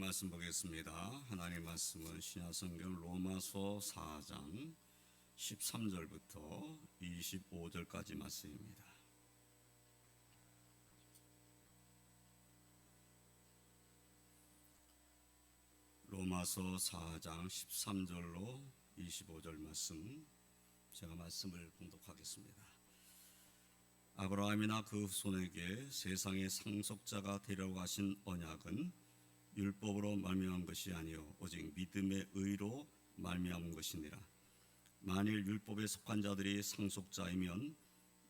말씀 보겠습니다. 하나님 말씀은 신약성경 로마서 4장 13절부터 25절까지 말씀입니다. 로마서 4장 13절로 25절 말씀, 제가 말씀을 봉독하겠습니다. 아브라함이나 그 후손에게 세상의 상속자가 되려고 하신 언약은 율법으로 말미암은 것이 아니요 오직 믿음의 의로 말미암은 것이니라. 만일 율법에 속한 자들이 상속자이면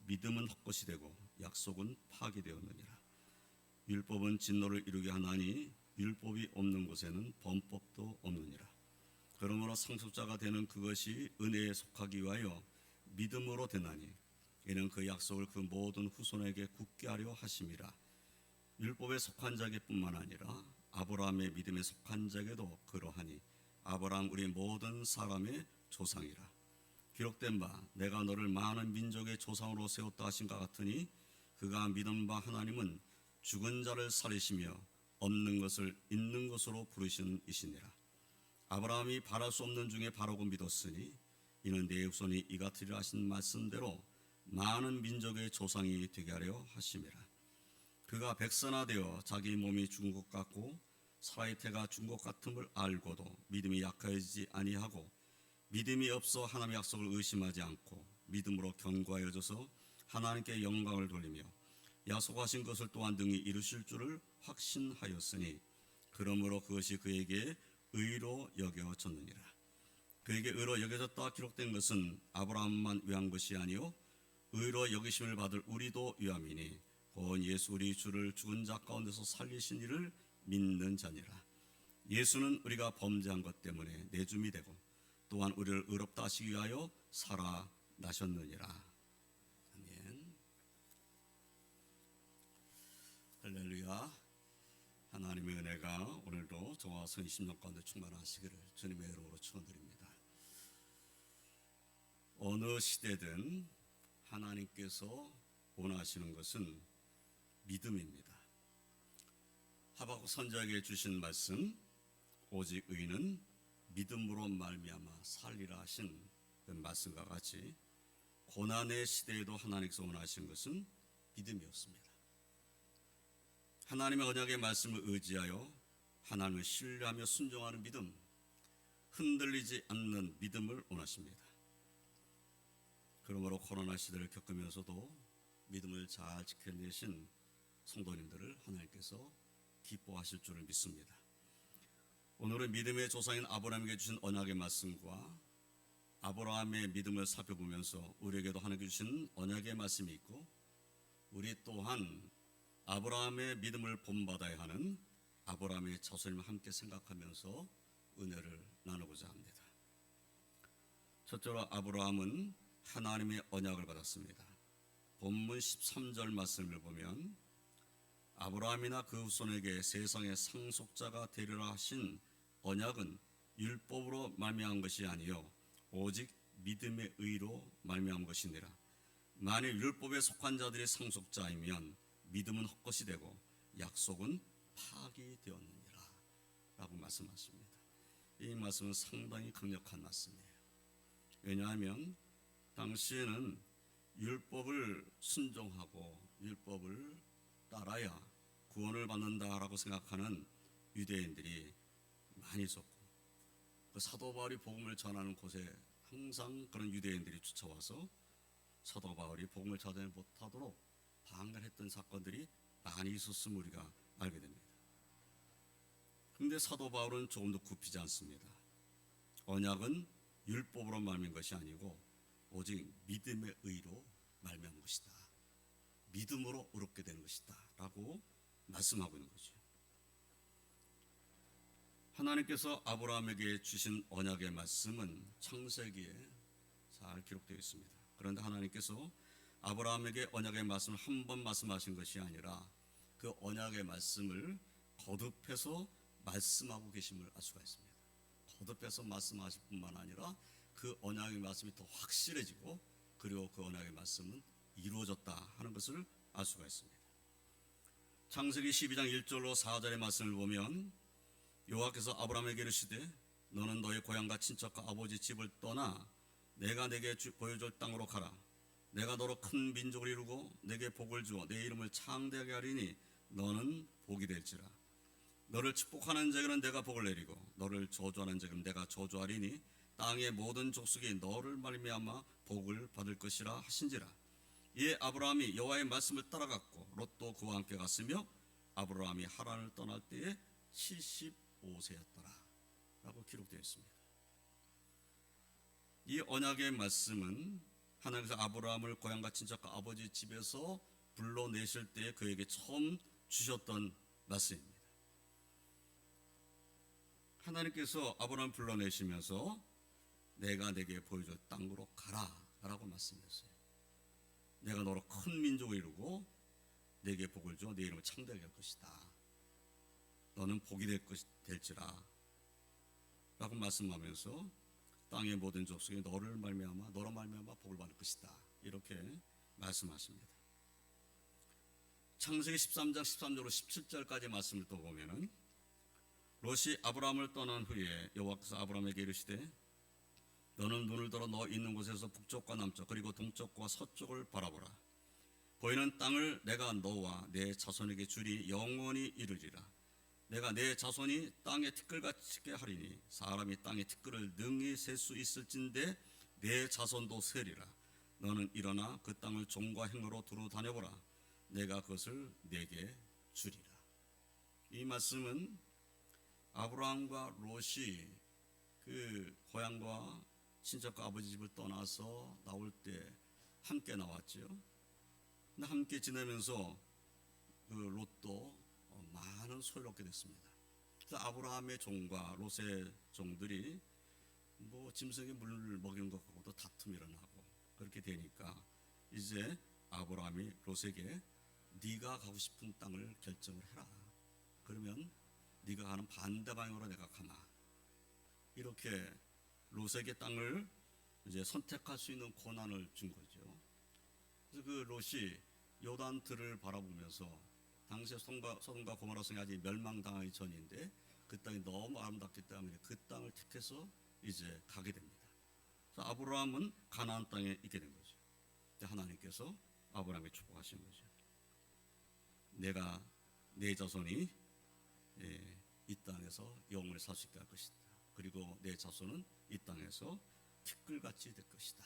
믿음은 헛것이 되고 약속은 파기되었느니라. 율법은 진노를 이루게 하나니 율법이 없는 곳에는 범법도 없느니라. 그러므로 상속자가 되는 그것이 은혜에 속하기 위하여 믿음으로 되나니 이는 그 약속을 그 모든 후손에게 굳게 하려 하심이라. 율법에 속한 자에게뿐만 아니라 아브라함의 믿음에 속한 자에게도 그러하니 아브라함 우리 모든 사람의 조상이라. 기록된 바 내가 너를 많은 민족의 조상으로 세웠다 하신 것 같으니 그가 믿은 바 하나님은 죽은 자를 살리시며 없는 것을 있는 것으로 부르시는 이시니라. 아브라함이 바랄 수 없는 중에 바라고 믿었으니 이는 내 후손이 이같으리라 하신 말씀대로 많은 민족의 조상이 되게 하려 하심이라. 그가 백선화되어 자기 몸이 죽은 것 같고 사라의 태가 죽은 것 같음을 알고도 믿음이 약해지지 아니하고 믿음이 없어 하나님의 약속을 의심하지 않고 믿음으로 견고하여져서 하나님께 영광을 돌리며 약속하신 것을 또한 등이 이루실 줄을 확신하였으니 그러므로 그것이 그에게 의로 여겨졌느니라. 그에게 의로 여겨졌다 기록된 것은 아브라함만 위한 것이 아니요 의로 여기심을 받을 우리도 위함이니 곧 예수 우리 주를 죽은 자 가운데서 살리신 이를 믿는 자니라. 예수는 우리가 범죄한 것 때문에 내줌이 되고 또한 우리를 의롭다 하시기 위하여 살아나셨느니라. 아멘. 할렐루야. 하나님의 은혜가 오늘도 저와 성인 심령 가운데 충만하시기를 주님의 이름으로 축원드립니다. 어느 시대든 하나님께서 원하시는 것은 믿음입니다. 하박국 선지자에게 주신 말씀, 오직 의인은 믿음으로 말미암아 살리라 하신 그 말씀과 같이 고난의 시대에도 하나님께서 원하시는 것은 믿음이었습니다. 하나님의 언약의 말씀을 의지하여 하나님을 신뢰하며 순종하는 믿음, 흔들리지 않는 믿음을 원하십니다. 그러므로 코로나 시대를 겪으면서도 믿음을 잘 지켜내신 성도님들을 하나님께서 기뻐하실 줄을 믿습니다. 오늘은 믿음의 조상인 아브라함에게 주신 언약의 말씀과 아브라함의 믿음을 살펴보면서 우리에게도 하나님께 주신 언약의 말씀이 있고 우리 또한 아브라함의 믿음을 본받아야 하는 아브라함의 자손님을 함께 생각하면서 은혜를 나누고자 합니다. 첫째로 아브라함은 하나님의 언약을 받았습니다. 본문 13절 말씀을 보면 아브라함이나 그 후손에게 세상의 상속자가 되리라 하신 언약은 율법으로 말미암은 것이 아니요 오직 믿음의 의로 말미암은 것이니라. 만일 율법에 속한 자들이 상속자이면 믿음은 헛것이 되고 약속은 파기되었느니라 라고 말씀하십니다. 이 말씀은 상당히 강력한 말씀이에요. 왜냐하면 당시에는 율법을 순종하고 율법을 따라야 구원을 받는다라고 생각하는 유대인들이 많이 있었고 그 사도 바울이 복음을 전하는 곳에 항상 그런 유대인들이 쫓아와서 사도 바울이 복음을 전하지 못하도록 방관했던 사건들이 많이 있었음을 우리가 알게 됩니다. 그런데 사도 바울은 조금 더 굽히지 않습니다. 언약은 율법으로 말미암은 것이 아니고 오직 믿음의 의로 말미암은 것이다. 믿음으로 의롭게 되는 것이다 라고 말씀하고 있는 거죠. 하나님께서 아브라함에게 주신 언약의 말씀은 창세기에 잘 기록되어 있습니다. 그런데 하나님께서 아브라함에게 언약의 말씀을 한 번 말씀하신 것이 아니라 그 언약의 말씀을 거듭해서 말씀하고 계심을 알 수가 있습니다. 거듭해서 말씀하실 뿐만 아니라 그 언약의 말씀이 더 확실해지고 그리고 그 언약의 말씀은 이루어졌다 하는 것을 알 수가 있습니다. 창세기 12장 1절로 4절의 말씀을 보면 여호와께서 아브라함에게 이르시되 너는 너의 고향과 친척과 아버지 집을 떠나 내가 내게 보여줄 땅으로 가라. 내가 너로 큰 민족을 이루고 내게 복을 주어 내 이름을 창대하게 하리니 너는 복이 될지라. 너를 축복하는 자에게는 내가 복을 내리고 너를 저주하는 자에게는 내가 저주하리니 땅의 모든 족속이 너를 말미암아 복을 받을 것이라 하신지라. 이에 아브라함이 여호와의 말씀을 따라갔고 롯도 그와 함께 갔으며 아브라함이 하란을 떠날 때에 75세였더라 라고 기록되어 있습니다. 이 언약의 말씀은 하나님께서 아브라함을 고향과 친척과 아버지 집에서 불러내실 때 그에게 처음 주셨던 말씀입니다. 하나님께서 아브라함을 불러내시면서 내가 내게 보여줄 땅으로 가라 라고 말씀하셨어요. 내가 너로 큰 민족을 이루고 내게 복을 주어 내 이름을 창대하게 할 것이다. 너는 복이 될지라 라고 말씀하면서 땅의 모든 족속이 너로 말미암아 복을 받을 것이다. 이렇게 말씀하십니다. 창세기 13장 13절로 17절까지 말씀을 또 보면은 롯이 아브라함을 떠난 후에 여호와께서 아브라함에게 이르시되 너는 눈을 들어 너 있는 곳에서 북쪽과 남쪽 그리고 동쪽과 서쪽을 바라보라. 보이는 땅을 내가 너와 내 자손에게 주리 영원히 이르리라. 내가 내 자손이 땅의 티끌같이 하리니 사람이 땅의 티끌을 능히 셀 수 있을진데 내 자손도 세리라. 너는 일어나 그 땅을 종과 행로로 두루 다녀보라. 내가 그것을 내게 주리라. 이 말씀은 아브라함과 롯이 그 고향과 친척과 아버지 집을 떠나서 나올 때 함께 나왔죠. 근데 함께 지내면서 그 롯도 많은 소유를 얻게 됐습니다. 그래서 아브라함의 종과 롯의 종들이 뭐 짐승에 물을 먹이는 것하고도 다툼이 일어나고 그렇게 되니까 이제 아브라함이 롯에게 네가 가고 싶은 땅을 결정을 해라. 그러면 네가 가는 반대 방향으로 내가 가마. 이렇게 롯에게 땅을 이제 선택할 수 있는 권한을 준 거죠. 그래서 그 롯이 요단들을 바라보면서 당시에 소돔과 고모라 성이 아직 멸망당하기 전인데 그 땅이 너무 아름답기 때문에 그 땅을 택해서 이제 가게 됩니다. 그래서 아브라함은 가나안 땅에 있게 된 거죠. 하나님께서 아브라함에게 축복하신 거죠. 내가 내 자손이 이 땅에서 영원히 살 수 있게 할 것이다. 그리고 내 자손은 이 땅에서 티끌같이 될 것이다.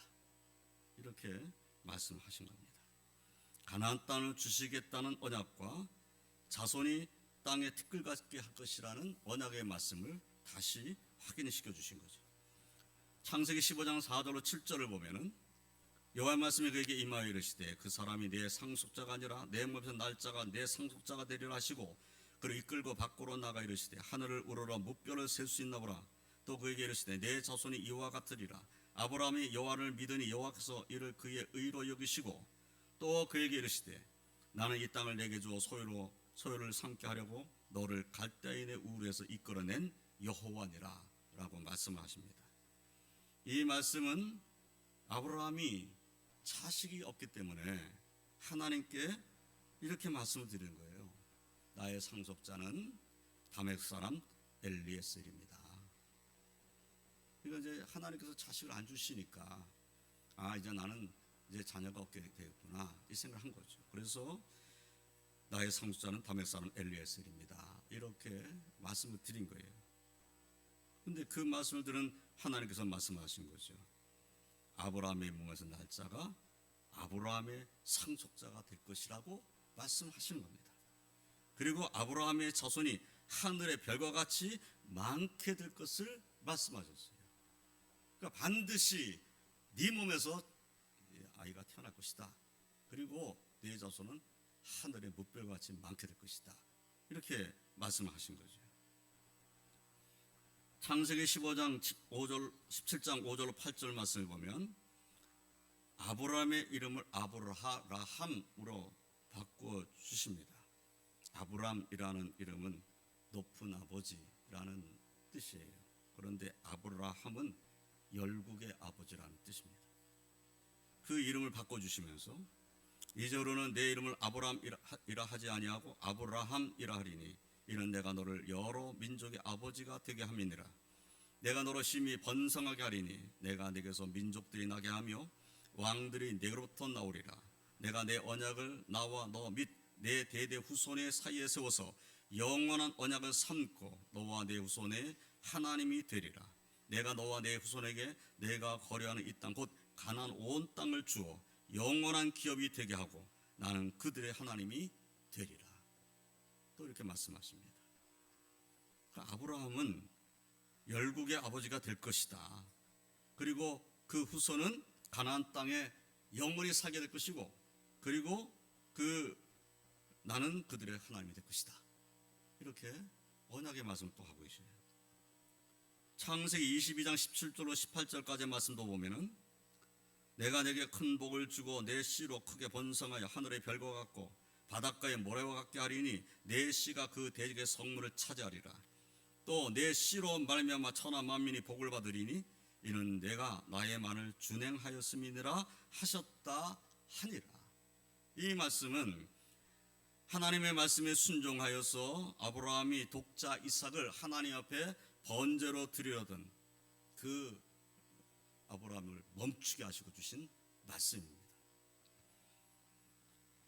이렇게 말씀하신 겁니다. 가나안 땅을 주시겠다는 언약과 자손이 땅에 티끌같게 할 것이라는 언약의 말씀을 다시 확인시켜 주신 거죠. 창세기 15장 4절로 7절을 보면은 여호와의 말씀이 그에게 임하여 이르시되 그 사람이 내 상속자가 아니라 내 몸에서 날짜가 내 상속자가 되리라 하시고 그를 이끌고 밖으로 나가 이르시되 하늘을 우러러 무뼈를 셀 수 있나 보라. 또 그에게 이르시되 내 자손이 이와 같으리라. 아브라함이 여호와를 믿으니 여호와께서 이를 그의 의로 여기시고 또 그에게 이르시되 나는 이 땅을 내게 주어 소유를 삼게 하려고 너를 갈대인의 우르에서 이끌어낸 여호와니라 라고 말씀하십니다. 이 말씀은 아브라함이 자식이 없기 때문에 하나님께 이렇게 말씀을 드리는 거예요. 나의 상속자는 다메섹 사람 엘리에셀입니다. 그러니까 이제 하나님께서 자식을 안 주시니까 이제 나는 이제 자녀가 없게 되겠구나 이 생각을 한 거죠. 그래서 나의 상속자는 다메섹 사람 엘리에셀입니다. 이렇게 말씀을 드린 거예요. 그런데 그 말씀을 들은 하나님께서 말씀하신 거죠. 아브라함의 몸에서 날짜가 아브라함의 상속자가 될 것이라고 말씀하시는 겁니다. 그리고 아브라함의 자손이 하늘의 별과 같이 많게 될 것을 말씀하셨어요. 그러니까 반드시 네 몸에서 아이가 태어날 것이다. 그리고 네 자손은 하늘의 무별과 같이 많게 될 것이다. 이렇게 말씀하신 거죠. 창세기 15장 5절, 17장 5절로 8절 말씀을 보면 아브라함의 이름을 아브라함으로 바꿔 주십니다. 아브람이라는 이름은 높은 아버지라는 뜻이에요. 그런데 아브라함은 열국의 아버지라는 뜻입니다. 그 이름을 바꿔주시면서 이제로는 내 이름을 아브람이라 하지 아니하고 아브라함이라 하리니 이는 내가 너를 여러 민족의 아버지가 되게 함이니라. 내가 너로 심히 번성하게 하리니 내가 네게서 민족들이 나게 하며 왕들이 네로부터 나오리라. 내가 내 언약을 나와 너 및 내 대대 후손의 사이에 세워서 영원한 언약을 삼고 너와 내 후손의 하나님이 되리라. 내가 너와 내 후손에게 내가 거래하는 이 땅 곧 가나안 온 땅을 주어 영원한 기업이 되게 하고 나는 그들의 하나님이 되리라. 또 이렇게 말씀하십니다. 아브라함은 열국의 아버지가 될 것이다. 그리고 그 후손은 가나안 땅에 영원히 살게 될 것이고, 그리고 나는 그들의 하나님이 될 것이다. 이렇게 언약의 말씀을 또 하고 계셔요. 창세기 22장 17절로 18절까지의 말씀도 보면은 내가 내게 큰 복을 주고 내 씨로 크게 번성하여 하늘의 별과 같고 바닷가의 모래와 같게 하리니 내 씨가 그 대적의 성문을 차지하리라. 또 내 씨로 말미암아 천하 만민이 복을 받으리니 이는 내가 나의 만을 준행하였음이니라 하셨다 하니라. 이 말씀은 하나님의 말씀에 순종하여서 아브라함이 독자 이삭을 하나님 앞에 번제로 드리려던 그 아브라함을 멈추게 하시고 주신 말씀입니다.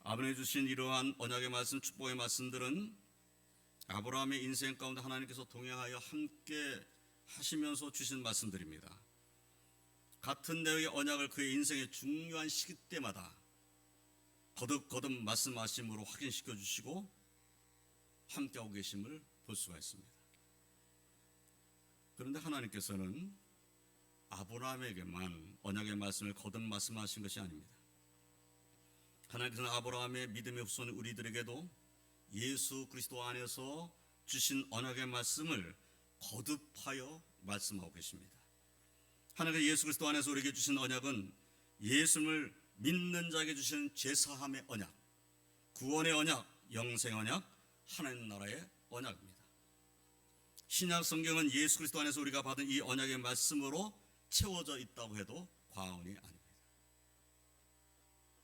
아브라함이 주신 이러한 언약의 말씀, 축복의 말씀들은 아브라함의 인생 가운데 하나님께서 동행하여 함께 하시면서 주신 말씀들입니다. 같은 내용의 언약을 그의 인생의 중요한 시기 때마다 거듭거듭 말씀하심으로 확인시켜 주시고 함께하고 계심을 볼 수가 있습니다. 그런데 하나님께서는 아브라함에게만 언약의 말씀을 거듭 말씀하신 것이 아닙니다. 하나님께서는 아브라함의 믿음의 후손 우리들에게도 예수 그리스도 안에서 주신 언약의 말씀을 거듭하여 말씀하고 계십니다. 하나님께서 예수 그리스도 안에서 우리에게 주신 언약은 예수를 믿는 자에게 주신 죄사함의 언약, 구원의 언약, 영생의 언약, 하나님 나라의 언약입니다. 신약 성경은 예수 그리스도 안에서 우리가 받은 이 언약의 말씀으로 채워져 있다고 해도 과언이 아닙니다.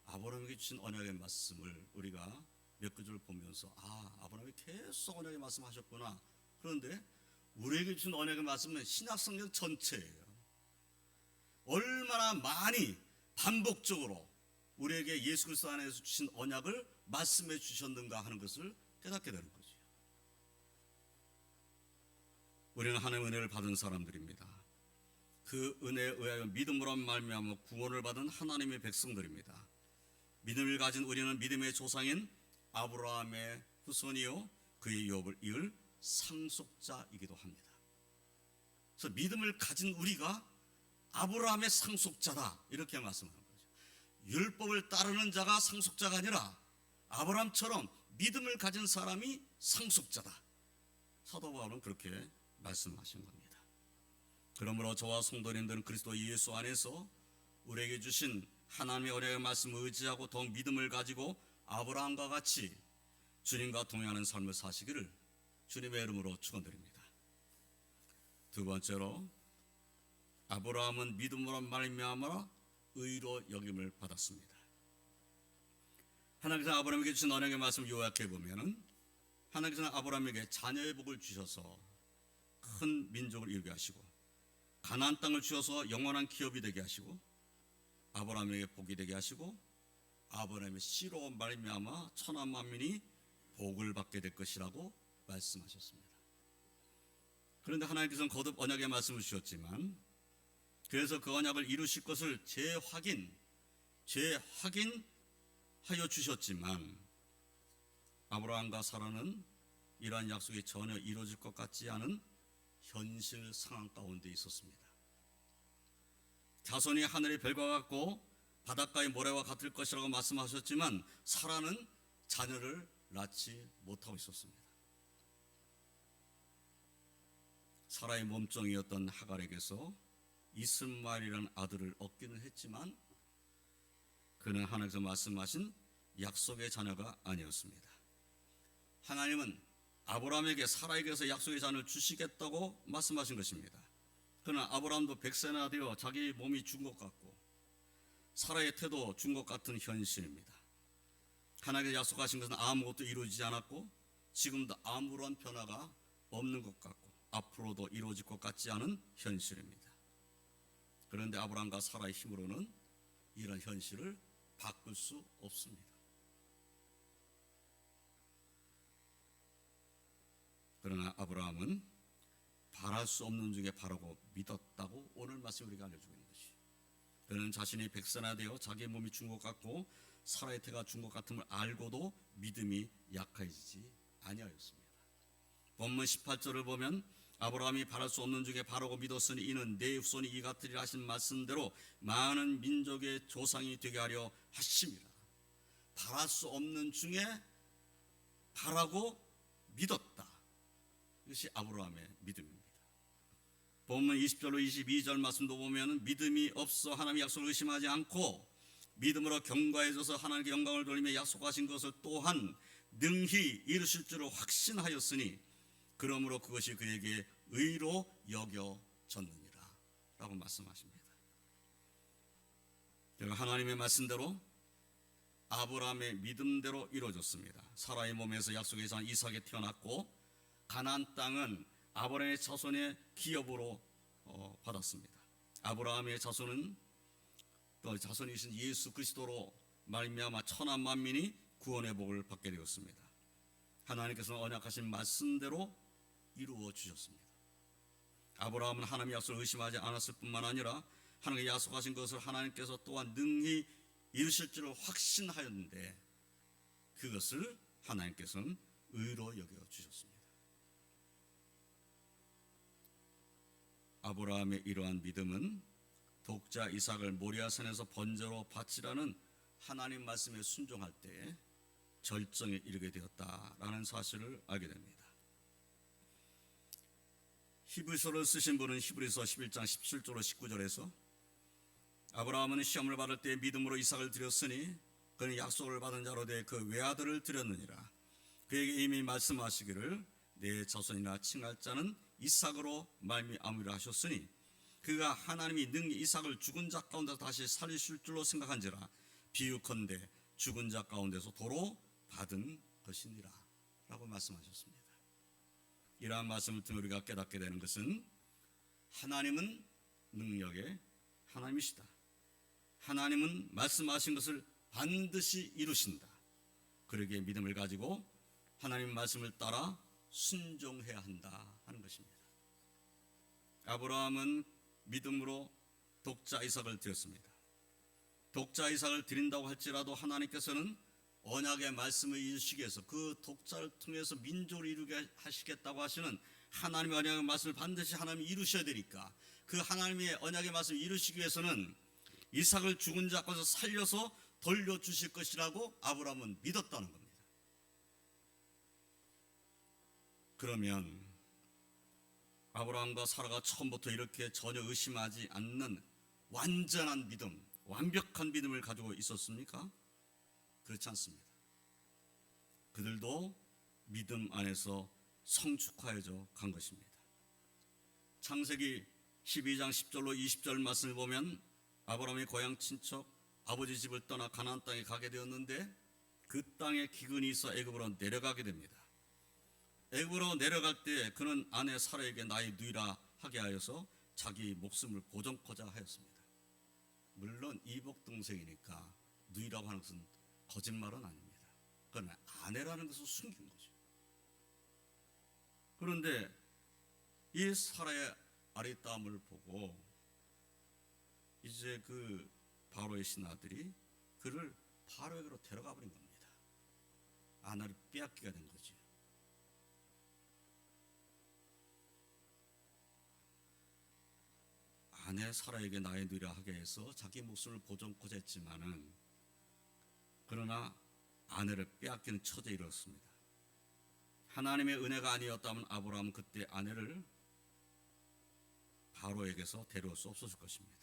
아브라함에게 주신 언약의 말씀을 우리가 몇 구절 보면서 아브라함이 계속 언약의 말씀하셨구나. 그런데 우리에게 주신 언약의 말씀은 신약 성경 전체예요. 얼마나 많이 반복적으로 우리에게 예수 그리스도 안에서 주신 언약을 말씀해 주셨는가 하는 것을 깨닫게 되는 거죠. 우리는 하나님의 은혜를 받은 사람들입니다. 그 은혜에 의하여 믿음으로 말미암아 구원을 받은 하나님의 백성들입니다. 믿음을 가진 우리는 믿음의 조상인 아브라함의 후손이요 그의 유업을 이을 상속자이기도 합니다. 그래서 믿음을 가진 우리가 아브라함의 상속자다 이렇게 말씀하는 거죠. 율법을 따르는 자가 상속자가 아니라 아브라함처럼 믿음을 가진 사람이 상속자다. 사도 바울은 그렇게 말씀하신 겁니다. 그러므로 저와 성도님들은 그리스도 예수 안에서 우리에게 주신 하나님의 언약의 말씀을 의지하고 더욱 믿음을 가지고 아브라함과 같이 주님과 동행하는 삶을 사시기를 주님의 이름으로 축원드립니다. 두 번째로 아브라함은 믿음으로 말미암아 의로 여김을 받았습니다. 하나님께서 아브라함에게 주신 언약의 말씀을 요약해 보면은 하나님께서는 아브라함에게 자녀의 복을 주셔서 큰 민족을 이루게 하시고 가나안 땅을 주셔서 영원한 기업이 되게 하시고 아브라함에게 복이 되게 하시고 아브라함의 씨로 말미암아 천하 만민이 복을 받게 될 것이라고 말씀하셨습니다. 그런데 하나님께서는 거듭 언약의 말씀을 주셨지만 그래서 그 언약을 이루실 것을 재확인하여 주셨지만 아브라함과 사라는 이러한 약속이 전혀 이루어질 것 같지 않은 현실 상황 가운데 있었습니다. 자손이 하늘의 별과 같고 바닷가의 모래와 같을 것이라고 말씀하셨지만 사라는 자녀를 낳지 못하고 있었습니다. 사라의 몸종이었던 하갈에게서 이스마엘이라는 아들을 얻기는 했지만 그는 하나님께서 말씀하신 약속의 자녀가 아니었습니다. 하나님은 아브라함에게 사라에게서 약속의 자녀를 주시겠다고 말씀하신 것입니다. 그러나 아브라함도 100세나 되어 자기 몸이 죽은 것 같고 사라의 태도 죽은 것 같은 현실입니다. 하나님께서 약속하신 것은 아무것도 이루어지지 않았고 지금도 아무런 변화가 없는 것 같고 앞으로도 이루어질 것 같지 않은 현실입니다. 그런데 아브라함과 사라의 힘으로는 이런 현실을 바꿀 수 없습니다. 그러나 아브라함은 바랄 수 없는 중에 바라고 믿었다고 오늘 말씀 우리가 알려주고 있는 것이, 그는 자신이 백선화되어 자기의 몸이 죽은 것 같고 사라의 태가 죽은 것 같음을 알고도 믿음이 약해지지 아니하였습니다. 본문 18절을 보면 아브라함이 바랄 수 없는 중에 바라고 믿었으니 이는 내 후손이 이 같으리라 하신 말씀대로 많은 민족의 조상이 되게 하려 하심이라. 바랄 수 없는 중에 바라고 믿었다. 이것이 아브라함의 믿음입니다. 본문 20절로 22절 말씀도 보면 믿음이 없어 하나님의 약속을 의심하지 않고 믿음으로 경과해져서 하나님께 영광을 돌리며 약속하신 것을 또한 능히 이루실 줄을 확신하였으니 그러므로 그것이 그에게 의로 여겨졌느니라 라고 말씀하십니다. 하나님의 말씀대로 아브라함의 믿음대로 이루어졌습니다. 사라의 몸에서 약속의 자 이삭이 태어났고 가나안 땅은 아브라함의 자손의 기업으로 받았습니다. 아브라함의 자손은 또 자손이신 예수 그리스도로 말미암아 천한 만민이 구원의 복을 받게 되었습니다. 하나님께서는 언약하신 말씀대로 이루어 주셨습니다. 아브라함은 하나님의 약속을 의심하지 않았을 뿐만 아니라 하나님의 약속하신 것을 하나님께서 또한 능히 이루실 줄을 확신하였는데 그것을 하나님께서는 의로 여겨 주셨습니다. 아브라함의 이러한 믿음은 독자 이삭을 모리아산에서 번제로 바치라는 하나님 말씀에 순종할 때에 절정에 이르게 되었다라는 사실을 알게 됩니다. 히브리서를 쓰신 분은 히브리서 11장 17절로 19절에서 아브라함은 시험을 받을 때 믿음으로 이삭을 드렸으니 그는 약속을 받은 자로 돼 그 외아들을 드렸느니라. 그에게 이미 말씀하시기를 내 자손이나 칭할 자는 이삭으로 말미암으리라 하셨으니 그가 하나님이 능히 이삭을 죽은 자 가운데서 다시 살리실 줄로 생각한지라 비유컨대 죽은 자 가운데서 도로 받은 것이니라 라고 말씀하셨습니다. 이러한 말씀을 통해 우리가 깨닫게 되는 것은 하나님은 능력의 하나님이시다. 하나님은 말씀하신 것을 반드시 이루신다. 그러기에 믿음을 가지고 하나님 말씀을 따라 순종해야 한다 하는 것입니다. 아브라함은 믿음으로 독자 이삭을 드렸습니다. 독자 이삭을 드린다고 할지라도 하나님께서는 언약의 말씀을 이루시기 위해서 그 독자를 통해서 민족을 이루게 하시겠다고 하시는 하나님의 언약의 말씀을 반드시 하나님이 이루셔야 되니까 그 하나님의 언약의 말씀을 이루시기 위해서는 이삭을 죽은 자 가운데서 살려서 돌려주실 것이라고 아브라함은 믿었다는 겁니다. 그러면 아브라함과 사라가 처음부터 이렇게 전혀 의심하지 않는 완전한 믿음, 완벽한 믿음을 가지고 있었습니까? 그렇지 않습니다. 그들도 믿음 안에서 성숙하여져 간 것입니다. 창세기 12장 10절로 20절 말씀을 보면 아브라함의 고향 친척 아버지 집을 떠나 가나안 땅에 가게 되었는데 그 땅에 기근이 있어 애굽으로 내려가게 됩니다. 애굽으로 내려갈 때 그는 아내 사라에게 나의 누이라 하게 하여서 자기 목숨을 보존코자 하였습니다. 물론 이복 동생이니까 누이라고 하는 것은 거짓말은 아닙니다. 그러나 아내라는 것을 숨긴 거죠. 그런데 이 사라의 아리따움을 보고 이제 그 바로의 신하들이 그를 바로에게로 데려가 버린 겁니다. 아내를 빼앗기게 된 거죠. 아내 사라에게 나의 누이라 하게 해서 자기 목숨을 보존코자 했지만은 그러나 아내를 빼앗기는 처지에 이르렀습니다. 하나님의 은혜가 아니었다면 아브라함은 그때 아내를 바로에게서 데려올 수 없었을 것입니다.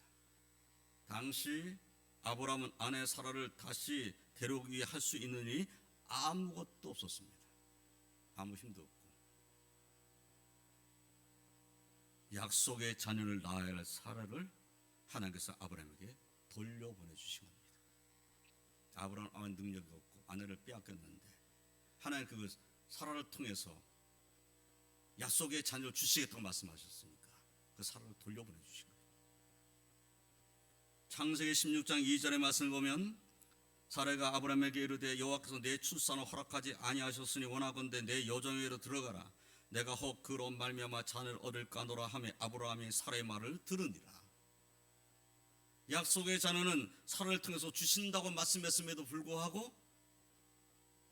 당시 아브라함은 아내 사라를 다시 데려오기 할 수 있는 일이 아무것도 없었습니다. 아무 힘도 없고 약속의 자녀를 낳아야 할 사라를 하나님께서 아브라함에게 돌려보내주신 겁니다. 아브라함은 능력이 없고 아내를 빼앗겼는데 하나님 그걸 사라를 통해서 약속의 자녀를 주시겠다고 말씀하셨으니까 그 사라를 돌려보내 주신 거예요. 창세기 16장 2절의 말씀을 보면 사라가 아브라함에게 이르되 여호와께서 내 출산을 허락하지 아니하셨으니 원하건대 내 여정에로 들어가라. 내가 혹 그로 말미암아 자녀를 얻을까 하노라 하며 아브라함이 사라의 말을 들으니라. 약속의 자녀는 사라를 통해서 주신다고 말씀했음에도 불구하고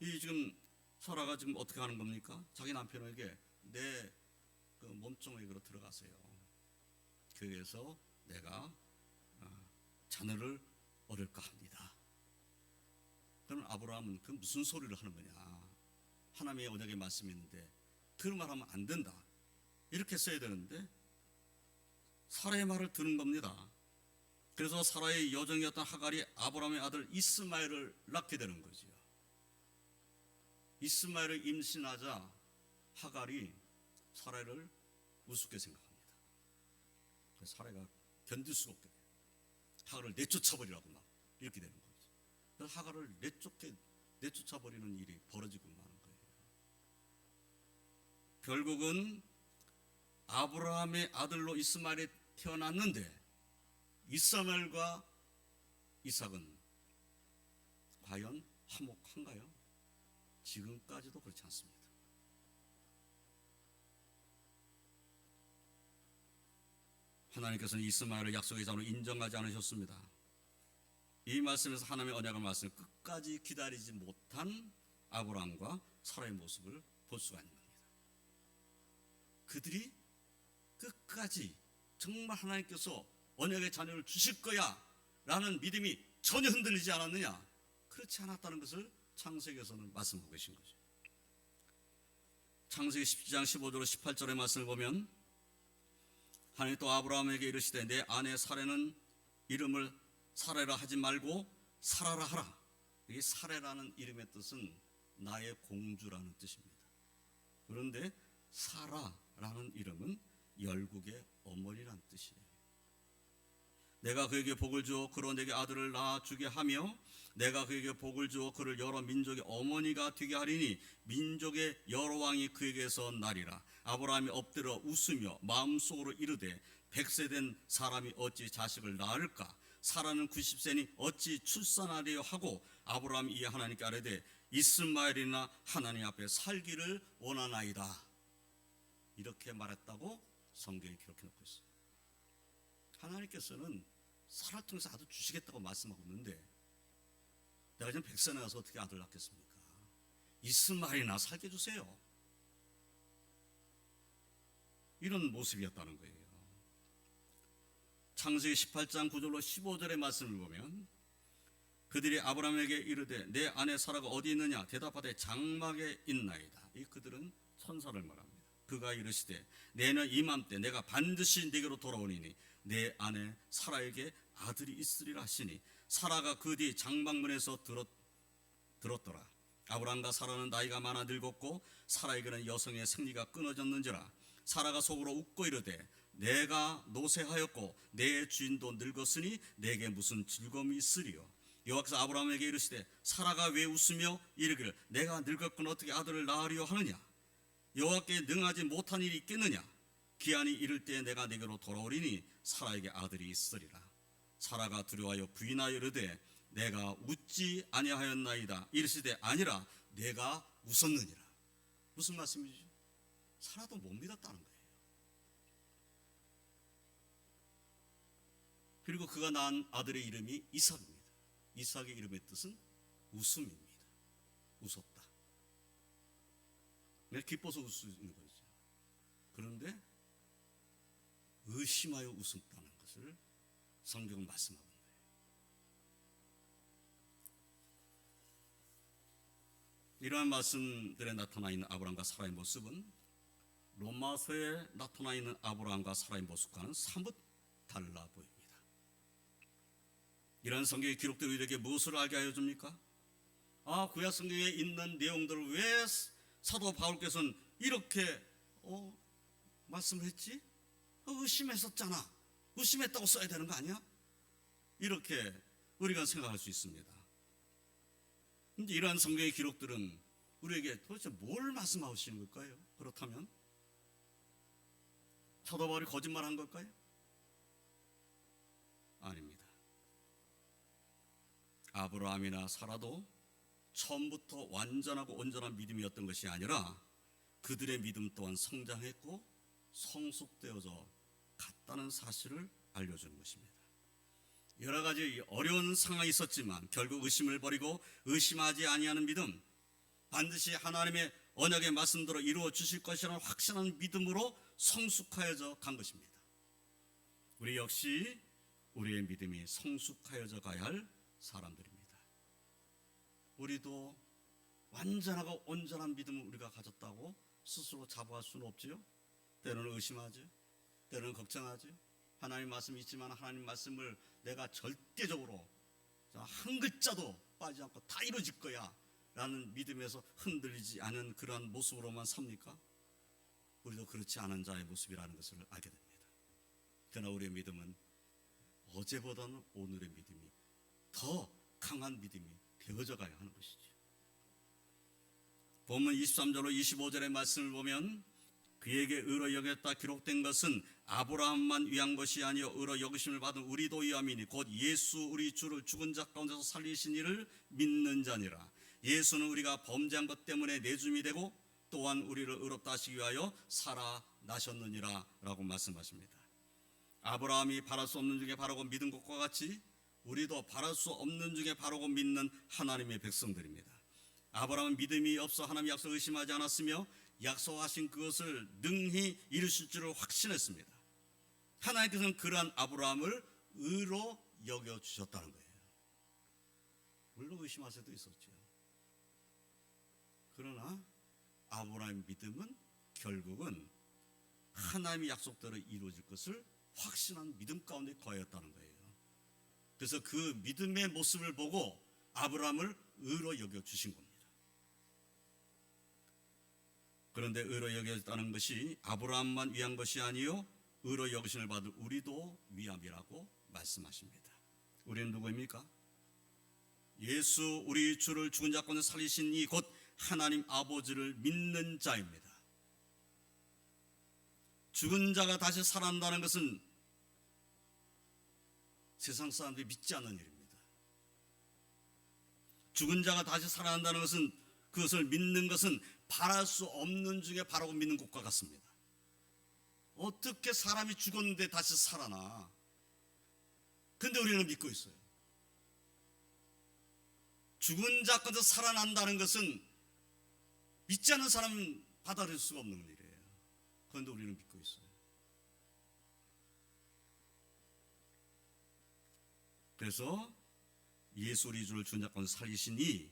이 지금 사라가 지금 어떻게 하는 겁니까? 자기 남편에게 내 그 몸종에게로 들어가세요. 거기에서 내가 자녀를 얻을까 합니다. 그러면 아브라함은 그 무슨 소리를 하는 거냐? 하나님의 언약의 말씀이 있는데 그런 말 하면 안 된다. 이렇게 써야 되는데 사라의 말을 듣는 겁니다. 그래서 사라의 여종이었던 하갈이 아브라함의 아들 이스마엘을 낳게 되는 거죠. 이스마엘을 임신하자 하갈이 사라를 우습게 생각합니다. 그래서 사라가 견딜 수가 없게 돼요. 하갈을 내쫓아버리라고 막 이렇게 되는 거죠. 그래서 하갈을 내쫓아버리는 일이 벌어지고 마는 거예요. 결국은 아브라함의 아들로 이스마엘이 태어났는데 이스마엘과 이삭은 과연 화목한가요? 지금까지도 그렇지 않습니다. 하나님께서는 이스마엘을 약속의 자로 인정하지 않으셨습니다. 이 말씀에서 하나님의 언약의 말씀을 끝까지 기다리지 못한 아브라함과 사라의 모습을 볼 수가 있는 겁니다. 그들이 끝까지 정말 하나님께서 언약의 자녀를 주실 거야 라는 믿음이 전혀 흔들리지 않았느냐? 그렇지 않았다는 것을 창세기에서는 말씀하고 계신 거죠. 창세기 17장 15절 18절의 말씀을 보면 하나님 또 아브라함에게 이르시되 내 아내 사레는 이름을 사레라 하지 말고 사라라 하라. 이 사레라는 이름의 뜻은 나의 공주라는 뜻입니다. 그런데 사라라는 이름은 열국의 어머니라는 뜻이에요. 내가 그에게 복을 주어 그로 내게 아들을 낳아주게 하며 내가 그에게 복을 주어 그를 여러 민족의 어머니가 되게 하리니 민족의 여러 왕이 그에게서 나리라. 아브라함이 엎드려 웃으며 마음속으로 이르되 100세 된 사람이 어찌 자식을 낳을까? 사라는 90세니 어찌 출산하려 하고 아브라함이 이에 하나님께 아뢰되 이스마엘이나 하나님 앞에 살기를 원하나이다. 이렇게 말했다고 성경에 기록해 놓고 있어요. 하나님께서는 사라를 통해서 아들 주시겠다고 말씀하고 있는데 내가 지금 100세나 가서 어떻게 아들 낳겠습니까? 이스마엘이나 살게 해주세요. 이런 모습이었다는 거예요. 창세기 18장 9절로 15절의 말씀을 보면 그들이 아브라함에게 이르되 내 아내 사라가 어디 있느냐? 대답하되 장막에 있나이다. 이 그들은 천사를 말합니다. 그가 이르시되 내년 이맘때 내가 반드시 네게로 돌아오리니 내 아내 사라에게 아들이 있으리라 하시니 사라가 그 뒤 장막문에서 들었더라. 아브라함과 사라는 나이가 많아 늙었고 사라에게는 여성의 생리가 끊어졌는지라. 사라가 속으로 웃고 이르되 내가 노쇠하였고 내 주인도 늙었으니 내게 무슨 즐거움이 있으리요. 여호와께서 아브라함에게 이르시되 사라가 왜 웃으며 이르기를 내가 늙었거늘 어떻게 아들을 낳으려 하느냐? 여호와께 능하지 못한 일이 있겠느냐? 기한이 이를 때 내가 내게로 돌아오리니 사라에게 아들이 있으리라. 사라가 두려워하여 부인하여 이르되 내가 웃지 아니하였나이다. 이르시되 아니라 내가 웃었느니라. 무슨 말씀이죠? 사라도 못 믿었다는 거예요. 그리고 그가 낳은 아들의 이름이 이삭입니다. 이삭의 이름의 뜻은 웃음입니다. 웃었다. 기뻐서 웃는 거죠. 그런데 의심하여 웃었다는 것을 성경은 말씀하고 있는 거예요. 이러한 말씀들에 나타나 있는 아브라함과 사라의 모습은 로마서에 나타나 있는 아브라함과 사라의 모습과는 사뭇 달라 보입니다. 이러한 성경의 기록들이 우리에게 무엇을 알게 하여 줍니까? 구약 성경에 있는 내용들을 왜 사도 바울께서는 이렇게 말씀을 했지? 의심했었잖아. 의심했다고 써야 되는 거 아니야? 이렇게 우리가 생각할 수 있습니다. 근데 이러한 성경의 기록들은 우리에게 도대체 뭘 말씀하시는 걸까요? 그렇다면 사도 바울이 거짓말한 걸까요? 아닙니다. 아브라함이나 사라도 처음부터 완전하고 온전한 믿음이었던 것이 아니라 그들의 믿음 또한 성장했고 성숙되어져 갔다는 사실을 알려주는 것입니다. 여러 가지 어려운 상황이 있었지만 결국 의심을 버리고 의심하지 아니하는 믿음, 반드시 하나님의 언약의 말씀대로 이루어 주실 것이라는 확신한 믿음으로 성숙하여져 간 것입니다. 우리 역시 우리의 믿음이 성숙하여져 가야 할 사람들입니다. 우리도 완전하고 온전한 믿음을 우리가 가졌다고 스스로 자부할 수는 없지요. 때로는 의심하죠. 때로는 걱정하죠. 하나님 말씀이 있지만 하나님 말씀을 내가 절대적으로 한 글자도 빠지지 않고 다 이루어질 거야 라는 믿음에서 흔들리지 않은 그러한 모습으로만 삽니까? 우리도 그렇지 않은 자의 모습이라는 것을 알게 됩니다. 그러나 우리의 믿음은 어제보다는 오늘의 믿음이 더 강한 믿음이 되어져 가야 하는 것이죠. 본문 23절로 25절의 말씀을 보면 그에게 의로 여겼다 기록된 것은 아브라함만 위한 것이 아니요 의로 여기심을 받은 우리도 위함이니 곧 예수 우리 주를 죽은 자 가운데서 살리신 이를 믿는 자니라. 예수는 우리가 범죄한 것 때문에 내줌이 되고 또한 우리를 의롭다 하시기 위하여 살아나셨느니라 라고 말씀하십니다. 아브라함이 바랄 수 없는 중에 바라고 믿은 것과 같이 우리도 바랄 수 없는 중에 바라고 믿는 하나님의 백성들입니다. 아브라함은 믿음이 없어 하나님의 약속을 의심하지 않았으며 약속하신 그것을 능히 이루실 줄을 확신했습니다. 하나님께서는 그러한 아브라함을 의로 여겨주셨다는 거예요. 물론 의심할 수도 있었죠. 그러나 아브라함의 믿음은 결국은 하나님의 약속대로 이루어질 것을 확신한 믿음 가운데 거하였다는 거예요. 그래서 그 믿음의 모습을 보고 아브라함을 의로 여겨주신 겁니다. 그런데 의로 여겨졌다는 것이 아브라함만 위한 것이 아니요 의로 여기심을 받을 우리도 위함이라고 말씀하십니다. 우리는 누구입니까? 예수 우리 주를 죽은 자 가운데 살리신 이 곧 하나님 아버지를 믿는 자입니다. 죽은 자가 다시 살아난다는 것은 세상 사람들이 믿지 않는 일입니다. 죽은 자가 다시 살아난다는 것은 그것을 믿는 것은 바랄 수 없는 중에 바라고 믿는 것과 같습니다. 어떻게 사람이 죽었는데 다시 살아나? 근데 우리는 믿고 있어요. 죽은 자 가운데 살아난다는 것은 믿지 않는 사람은 받아들일 수가 없는 일이에요. 그런데 우리는 믿고 있어요. 그래서 예수 우리 주를 죽은 자 가운데 살리시니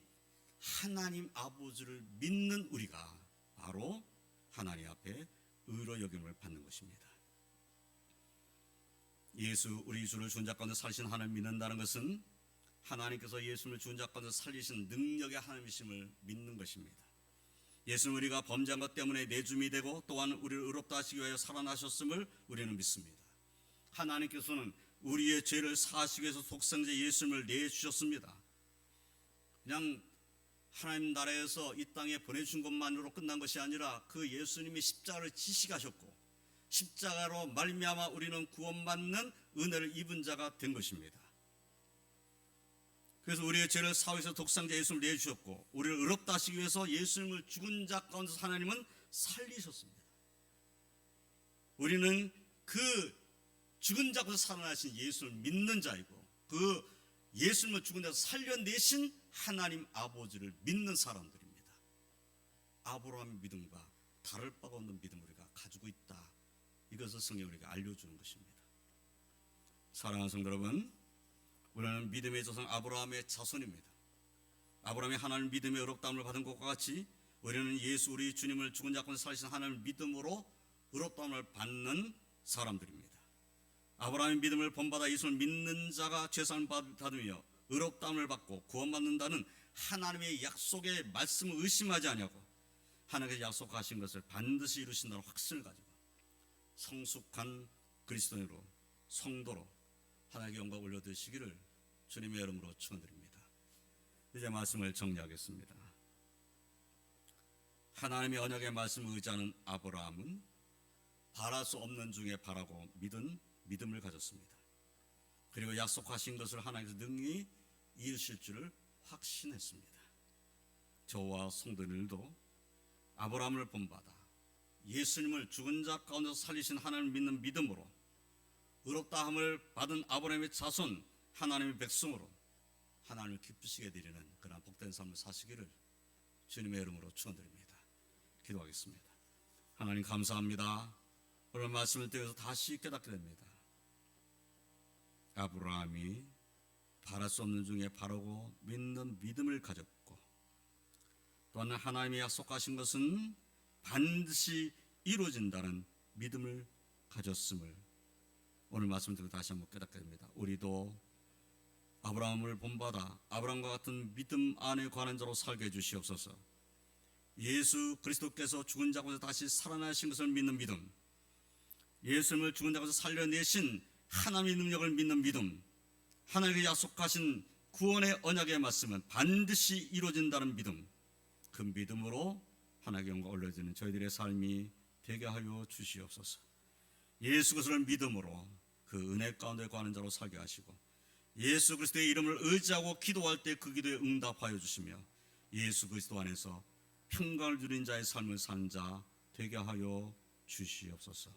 하나님 아버지를 믿는 우리가 바로 하나님 앞에 의로 여김을 받는 것입니다. 예수 우리 주를 죽은 자 가운데 살리신 하나님을 믿는다는 것은 하나님께서 예수를 죽은 자 가운데 살리신 능력의 하나님이심을 믿는 것입니다. 예수는 우리가 범죄한 것 때문에 내줌이 되고 또한 우리를 의롭다 하시기 위하여 살아나셨음을 우리는 믿습니다. 하나님께서는 우리의 죄를 사하시기 위해서 독생자 예수님을 내주셨습니다. 그냥 하나님 나라에서 이 땅에 보내준 것만으로 끝난 것이 아니라 그 예수님이 십자가를 지시가셨고 십자가로 말미암아 우리는 구원받는 은혜를 입은 자가 된 것입니다. 그래서 우리의 죄를 사하기 위해서 독생자 예수님을 내주셨고 우리를 의롭다 하시기 위해서 예수님을 죽은 자 가운데서 하나님은 살리셨습니다. 우리는 그 죽은 자 가운데서 살아나신 예수를 믿는 자이고 그 예수님을 죽은 자에서 살려내신 하나님 아버지를 믿는 사람들입니다. 아브라함의 믿음과 다를 바가 없는 믿음을 우리가 가지고 있다. 이것을 성경이 우리가 알려주는 것입니다. 사랑하는 성도 여러분, 우리는 믿음의 조상 아브라함의 자손입니다. 아브라함이 하나님 믿음의 의롭다함을 받은 것과 같이 우리는 예수 우리 주님을 죽은 자 가운데 살리신 하나님을 믿음으로 의롭다함을 받는 사람들입니다. 아브라함의 믿음을 본받아 예수를 믿는 자가 죄사함을 받으며 의롭다함을 받고 구원받는다는 하나님의 약속의 말씀을 의심하지 아니하고 하나님께서 약속하신 것을 반드시 이루신다는 확신을 가지고 성숙한 그리스도인으로 성도로 하나님께 영광 올려드리시기를 주님의 이름으로 축원드립니다. 이제 말씀을 정리하겠습니다. 하나님의 언약의 말씀을 의지하는 아브라함은 바랄 수 없는 중에 바라고 믿음을 가졌습니다. 그리고 약속하신 것을 하나님께서 능히 이루실 줄을 확신했습니다. 저와 성도들도 아브라함을 본받아 예수님을 죽은 자 가운데서 살리신 하나님을 믿는 믿음으로 의롭다함을 받은 아브라함의 자손 하나님의 백성으로 하나님을 기쁘시게 드리는 그러한 복된 삶을 사시기를 주님의 이름으로 축원드립니다. 기도하겠습니다. 하나님 감사합니다. 오늘 말씀을 통해서 다시 깨닫게 됩니다. 아브라함이 바랄 수 없는 중에 바라고 믿는 믿음을 가졌고, 또한 하나님이 약속하신 것은 반드시 이루어진다는 믿음을 가졌음을 오늘 말씀 듣고 다시 한번 깨닫게 됩니다. 우리도 아브라함을 본받아 아브라함과 같은 믿음 안에 관한 자로 살게 해주시옵소서. 예수 그리스도께서 죽은 자 가운데 다시 살아나신 것을 믿는 믿음, 예수님을 죽은 자 가운데 살려내신 하나님의 능력을 믿는 믿음, 하나님의 약속하신 구원의 언약의 말씀은 반드시 이루어진다는 믿음, 그 믿음으로 하나님의 영광 올려지는 저희들의 삶이 되게 하여 주시옵소서. 예수 그리스도를 믿음으로 그 은혜 가운데 가는 자로 살게 하시고, 예수 그리스도의 이름을 의지하고 기도할 때 그 기도에 응답하여 주시며, 예수 그리스도 안에서 평강을 누린 자의 삶을 산 자 되게 하여 주시옵소서.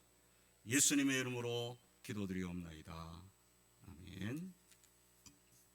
예수님의 이름으로 기도드리옵나이다. 아멘.